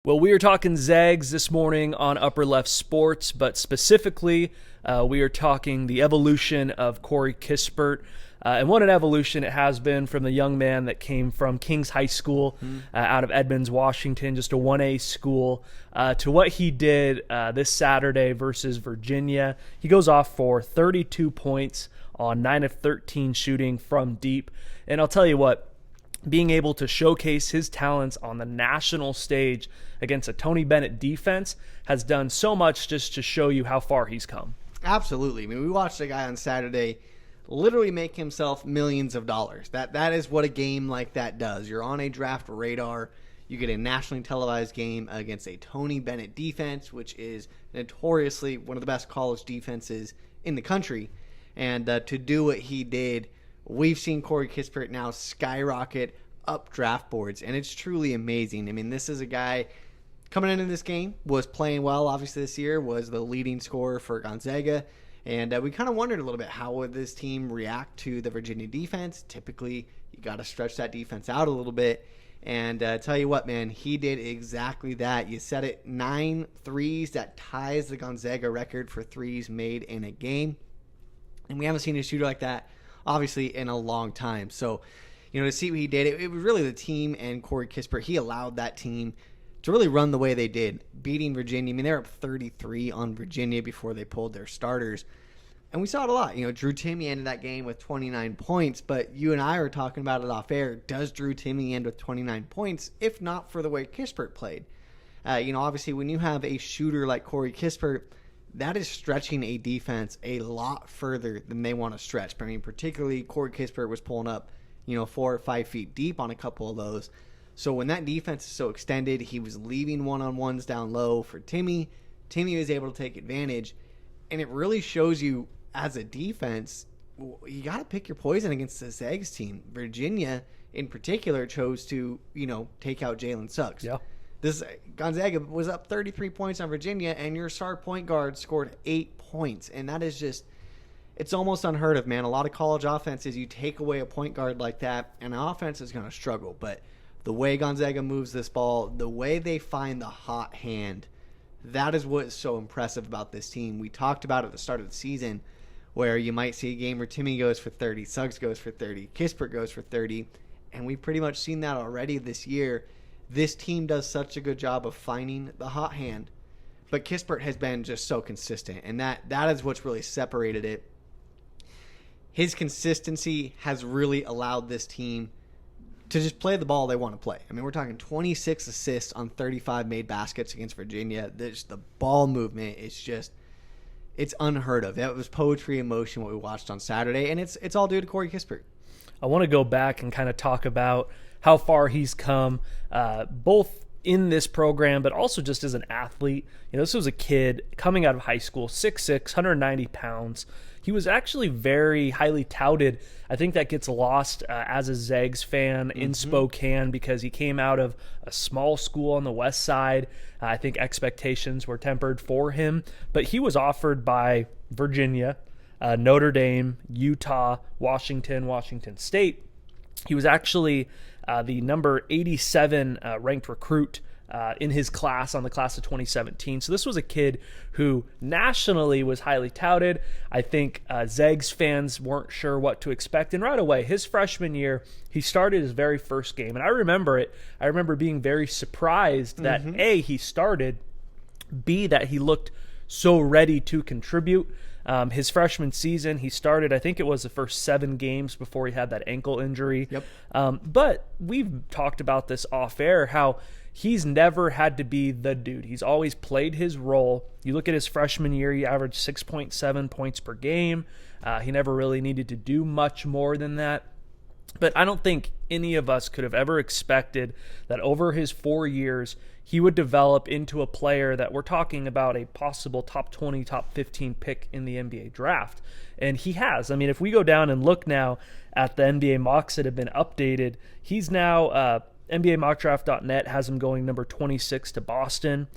Well, we are talking Zags this morning on Upper Left Sports, but specifically, we are talking the evolution of Corey Kispert. And what an evolution it has been from the young man that came from Kings High School out of Edmonds, Washington, just a 1A school, to what he did this Saturday versus Virginia. He goes off for 32 points on 9 of 13 shooting from deep. And I'll tell you what, being able to showcase his talents on the national stage against a Tony Bennett defense has done so much just to show you how far he's come. Absolutely. I mean, we watched a guy on Saturday literally make himself millions of dollars. That is what a game like that does. You're on a draft radar. You get a nationally televised game against a Tony Bennett defense, which is notoriously one of the best college defenses in the country. And to do what he did, we've seen Corey Kispert now skyrocket up draft boards, and it's truly amazing. I mean, this is a guy coming into this game, was playing well, obviously, this year, was the leading scorer for Gonzaga, and we kind of wondered a little bit, how would this team react to the Virginia defense? Typically, you got to stretch that defense out a little bit, and tell you what, man, he did exactly that. You said it, 9 threes. That ties the Gonzaga record for threes made in a game, and we haven't seen a shooter like that obviously in a long time. So, to see what he did, it was really the team and Corey Kispert. He allowed that team to really run the way they did, beating Virginia. I mean, they were up 33 on Virginia before they pulled their starters. And we saw it a lot. Drew Timme ended that game with 29 points, but you and I were talking about it off air. Does Drew Timme end with 29 points, if not for the way Kispert played? Obviously, when you have a shooter like Corey Kispert, that is stretching a defense a lot further than they want to stretch. I mean, particularly Corey Kispert was pulling up, 4 or 5 feet deep on a couple of those. So when that defense is so extended, he was leaving one-on-ones down low for Timme. Timme was able to take advantage, and it really shows you as a defense, you got to pick your poison against the Zags team. Virginia, in particular, chose to, take out Jalen Suggs. Yeah. This Gonzaga was up 33 points on Virginia, and your star point guard scored 8 points. And that is just, it's almost unheard of, man. A lot of college offenses, you take away a point guard like that, and the offense is going to struggle. But the way Gonzaga moves this ball, the way they find the hot hand, that is what is so impressive about this team. We talked about at the start of the season where you might see a game where Timme goes for 30, Suggs goes for 30, Kispert goes for 30, and we've pretty much seen that already this year. This team does such a good job of finding the hot hand, but Kispert has been just so consistent, and that is what's really separated it. His consistency has really allowed this team to just play the ball they want to play. I mean, we're talking 26 assists on 35 made baskets against Virginia. The ball movement is just, it's unheard of. That was poetry in motion, what we watched on Saturday, and it's all due to Corey Kispert. I want to go back and kind of talk about how far he's come, both in this program, but also just as an athlete. This was a kid coming out of high school, 6'6", 190 pounds. He was actually very highly touted. I think that gets lost as a Zags fan in Spokane because he came out of a small school on the west side. I think expectations were tempered for him, but he was offered by Virginia, Notre Dame, Utah, Washington State. He was actually the number 87 ranked recruit in his class on the class of 2017. So this was a kid who nationally was highly touted. I think Zags fans weren't sure what to expect. And right away, his freshman year, he started his very first game. And I remember it. I remember being very surprised that A, he started, B, that he looked so ready to contribute. His freshman season, he started, I think it was the first 7 games before he had that ankle injury. Yep. But we've talked about this off air, how he's never had to be the dude. He's always played his role. You look at his freshman year, he averaged 6.7 points per game. He never really needed to do much more than that. But I don't think any of us could have ever expected that over his 4 years, he would develop into a player that we're talking about a possible top 20, top 15 pick in the NBA draft. And he has. I mean, if we go down and look now at the NBA mocks that have been updated, he's now NBAmockdraft.net has him going number 26 to Boston.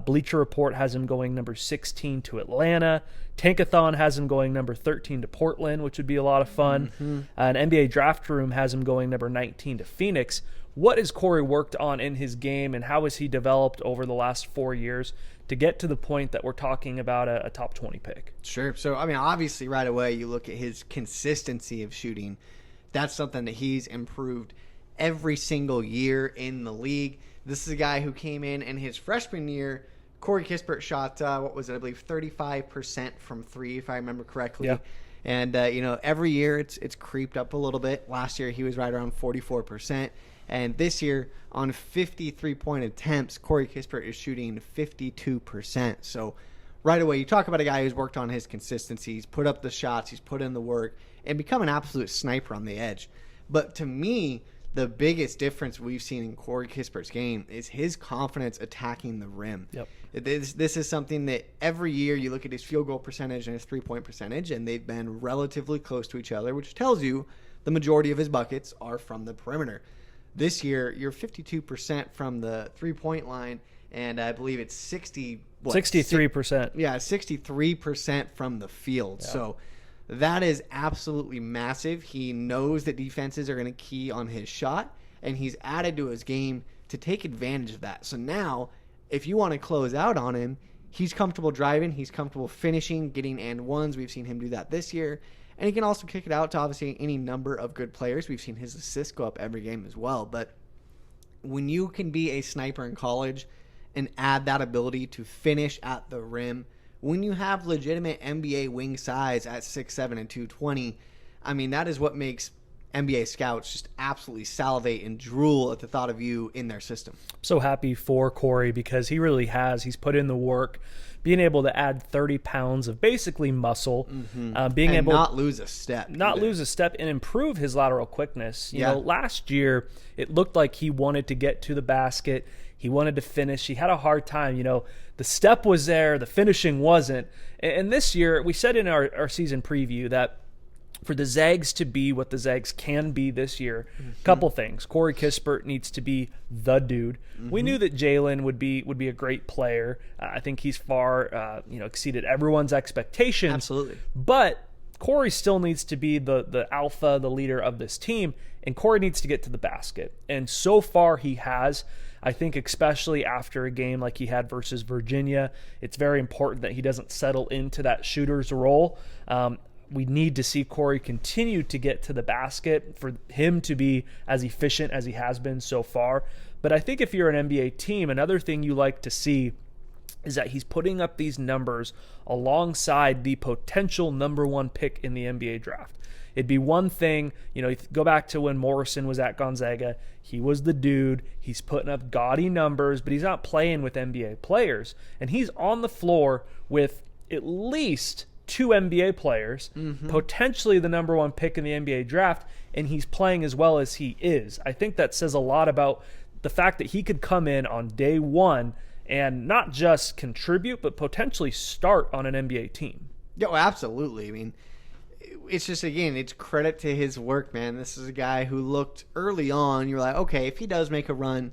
Bleacher Report has him going number 16 to Atlanta. Tankathon has him going number 13 to Portland, which would be a lot of fun. And NBA Draft Room has him going number 19 to Phoenix. what has Corey worked on in his game, and how has he developed over the last 4 years to get to the point that we're talking about a top 20 pick? Sure. So, I mean, obviously right away you look at his consistency of shooting. That's something that he's improved every single year in the league. This is a guy who came in his freshman year. Corey Kispert shot, I believe 35% from three, if I remember correctly. Yeah. And, every year it's creeped up a little bit. Last year he was right around 44%. And this year, on 53-point attempts, Corey Kispert is shooting 52%. So right away, you talk about a guy who's worked on his consistency. He's put up the shots, he's put in the work, and become an absolute sniper on the edge. But to me, the biggest difference we've seen in Corey Kispert's game is his confidence attacking the rim. Yep. This is something that every year you look at his field goal percentage and his three-point percentage, and they've been relatively close to each other, which tells you the majority of his buckets are from the perimeter. This year, you're 52% from the three-point line, and I believe it's 63%. 63% from the field. Yeah. So that is absolutely massive. He knows that defenses are going to key on his shot, and he's added to his game to take advantage of that. So now, if you want to close out on him, he's comfortable driving, he's comfortable finishing, getting and ones. We've seen him do that this year. And he can also kick it out to obviously any number of good players. We've seen his assists go up every game as well. But when you can be a sniper in college and add that ability to finish at the rim, when you have legitimate NBA wing size at 6'7" and 220, I mean, that is what makes NBA scouts just absolutely salivate and drool at the thought of you in their system. So happy for Corey because he really has. He's put in the work, being able to add 30 pounds of basically muscle, being and able not lose a step. lose a step and improve his lateral quickness. You Yeah. know, last year it looked like he wanted to get to the basket. He wanted to finish. He had a hard time. You know, the step was there, the finishing wasn't. And this year, we said in our season preview that for the Zags to be what the Zags can be this year, couple things. Corey Kispert needs to be the dude. We knew that Jalen would be a great player. I think he's far exceeded everyone's expectations. Absolutely. But Corey still needs to be the alpha, the leader of this team, and Corey needs to get to the basket. And so far he has. I think especially after a game like he had versus Virginia, it's very important that he doesn't settle into that shooter's role. We need to see Corey continue to get to the basket for him to be as efficient as he has been so far. But I think if you're an NBA team, another thing you like to see is that he's putting up these numbers alongside the potential number one pick in the NBA draft. It'd be one thing, you go back to when Morrison was at Gonzaga. He was the dude. He's putting up gaudy numbers, but he's not playing with NBA players. And he's on the floor with at least two NBA players, potentially the number one pick in the NBA draft, and he's playing as well as he is. I think that says a lot about the fact that he could come in on day one and not just contribute, but potentially start on an NBA team. Yeah, well, absolutely. I mean, it's just, again, it's credit to his work, man. This is a guy who looked early on, you're like, okay, if he does make a run,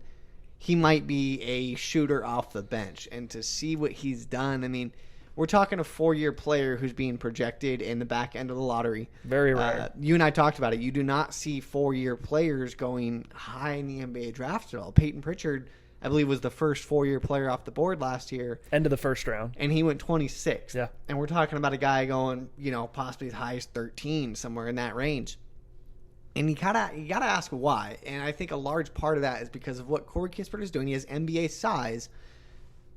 he might be a shooter off the bench. And to see what he's done, I mean, we're talking a 4-year player who's being projected in the back end of the lottery. Very rare. You and I talked about it. You do not see 4-year players going high in the NBA draft at all. Peyton Pritchard, I believe, was the first 4-year player off the board last year. End of the first round. And he went 26th. Yeah. And we're talking about a guy going, possibly as high as 13, somewhere in that range. And you gotta ask why. And I think a large part of that is because of what Corey Kispert is doing. He has NBA size.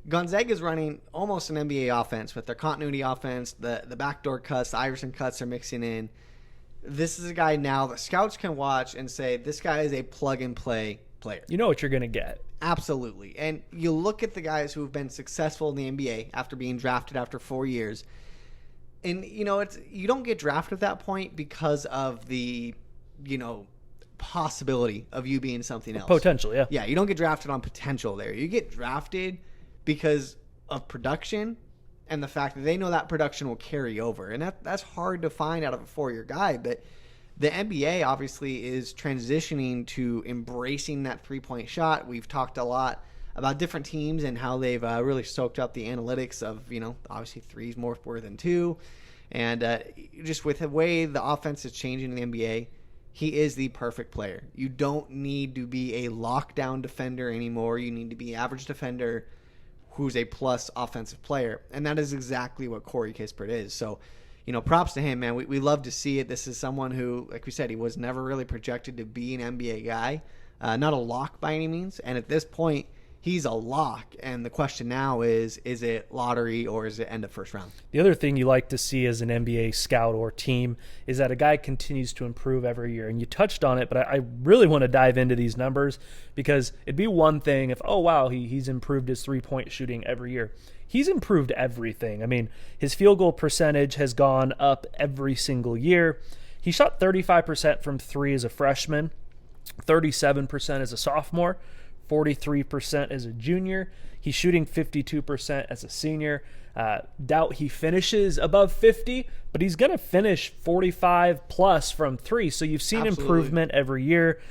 Gonzaga is running almost an NBA offense with their continuity offense, the backdoor cuts, the Iverson cuts are mixing in. This is a guy now that scouts can watch and say, this guy is a plug-and-play player. You know what you're going to get. Absolutely. And you look at the guys who have been successful in the NBA after being drafted after 4 years, and, you don't get drafted at that point because of the, possibility of you being something else. Potential, yeah. Yeah, you don't get drafted on potential there. You get drafted because of production and the fact that they know that production will carry over. And that's hard to find out of a 4-year guy. But the NBA obviously is transitioning to embracing that three-point shot. We've talked a lot about different teams and how they've really soaked up the analytics of, obviously threes more than two. And just with the way the offense is changing in the NBA, he is the perfect player. You don't need to be a lockdown defender anymore. You need to be an average defender who's a plus offensive player. And that is exactly what Corey Kispert is. So, props to him, man. We love to see it. This is someone who, like we said, he was never really projected to be an NBA guy. Not a lock by any means. And at this point, he's a lock. And the question now is it lottery or is it end of first round? The other thing you like to see as an NBA scout or team is that a guy continues to improve every year. And you touched on it, but I really want to dive into these numbers because it'd be one thing if, oh, wow, he's improved his three-point shooting every year. He's improved everything. I mean, his field goal percentage has gone up every single year. He shot 35% from three as a freshman, 37% as a sophomore, 43% as a junior. He's shooting 52% as a senior. Doubt he finishes above 50, but he's going to finish 45 plus from three. So you've seen improvement every year.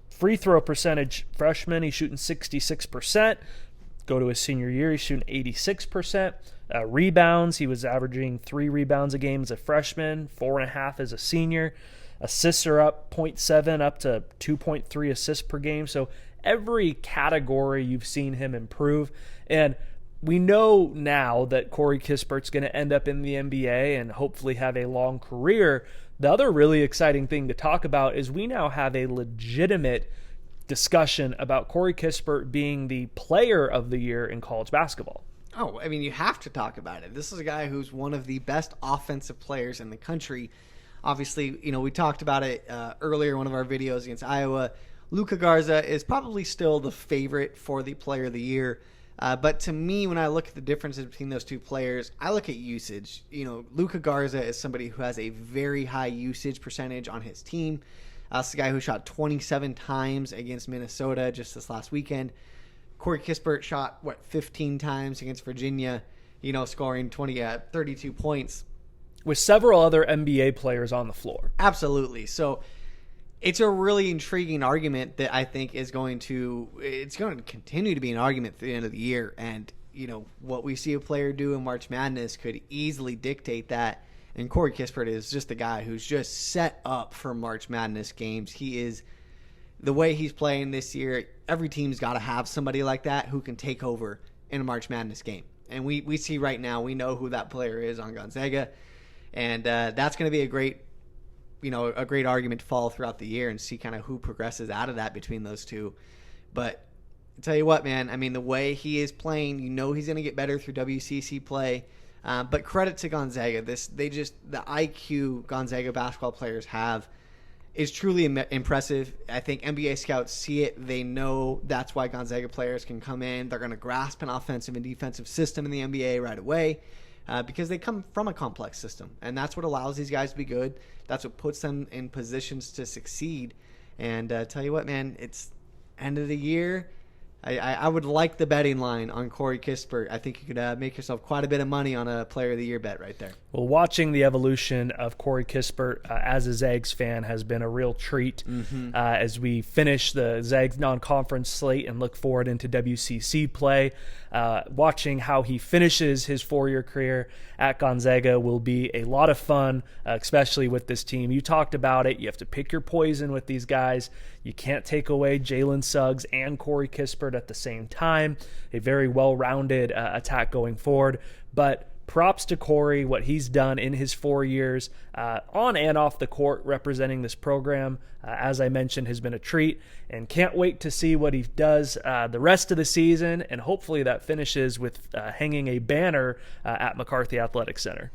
Free throw percentage, freshman, he's shooting 66%. Go to his senior year, he's shooting 86%. Rebounds, he was averaging 3 rebounds a game as a freshman, 4.5 as a senior. Assists are up 0.7 up to 2.3 assists per game. So every category you've seen him improve. And we know now that Corey Kispert's going to end up in the NBA and hopefully have a long career. The other really exciting thing to talk about is we now have a legitimate discussion about Corey Kispert being the player of the year in college basketball. Oh, I mean, you have to talk about it. This is a guy who's one of the best offensive players in the country. Obviously, we talked about it earlier in one of our videos against Iowa. Luka Garza is probably still the favorite for the player of the year. But to me, when I look at the differences between those two players, I look at usage. Luka Garza is somebody who has a very high usage percentage on his team. That's the guy who shot 27 times against Minnesota just this last weekend. Corey Kispert shot, 15 times against Virginia, scoring 32 points. With several other NBA players on the floor. Absolutely. So it's a really intriguing argument that I think it's going to continue to be an argument at the end of the year. And, what we see a player do in March Madness could easily dictate that. And Corey Kispert is just a guy who's just set up for March Madness games. He is, the way he's playing this year, every team's got to have somebody like that who can take over in a March Madness game. And we see right now, we know who that player is on Gonzaga. And that's going to be a great argument to follow throughout the year and see kind of who progresses out of that between those two. But I'll tell you what, man, I mean, the way he is playing, he's going to get better through WCC play. But credit to Gonzaga. The IQ Gonzaga basketball players have is truly impressive. I think NBA scouts see it. They know that's why Gonzaga players can come in. They're going to grasp an offensive and defensive system in the NBA right away because they come from a complex system. And that's what allows these guys to be good. That's what puts them in positions to succeed. And tell you what, man, it's end of the year. I would like the betting line on Corey Kispert. I think you could make yourself quite a bit of money on a player of the year bet right there. Well, watching the evolution of Corey Kispert as a Zags fan has been a real treat as we finish the Zags non-conference slate and look forward into WCC play. Watching how he finishes his 4-year career at Gonzaga will be a lot of fun, especially with this team. You talked about it. You have to pick your poison with these guys. You can't take away Jalen Suggs and Corey Kispert at the same time. A very well-rounded attack going forward. But props to Corey, what he's done in his 4 years on and off the court representing this program, as I mentioned, has been a treat. And can't wait to see what he does the rest of the season. And hopefully that finishes with hanging a banner at McCarthy Athletic Center.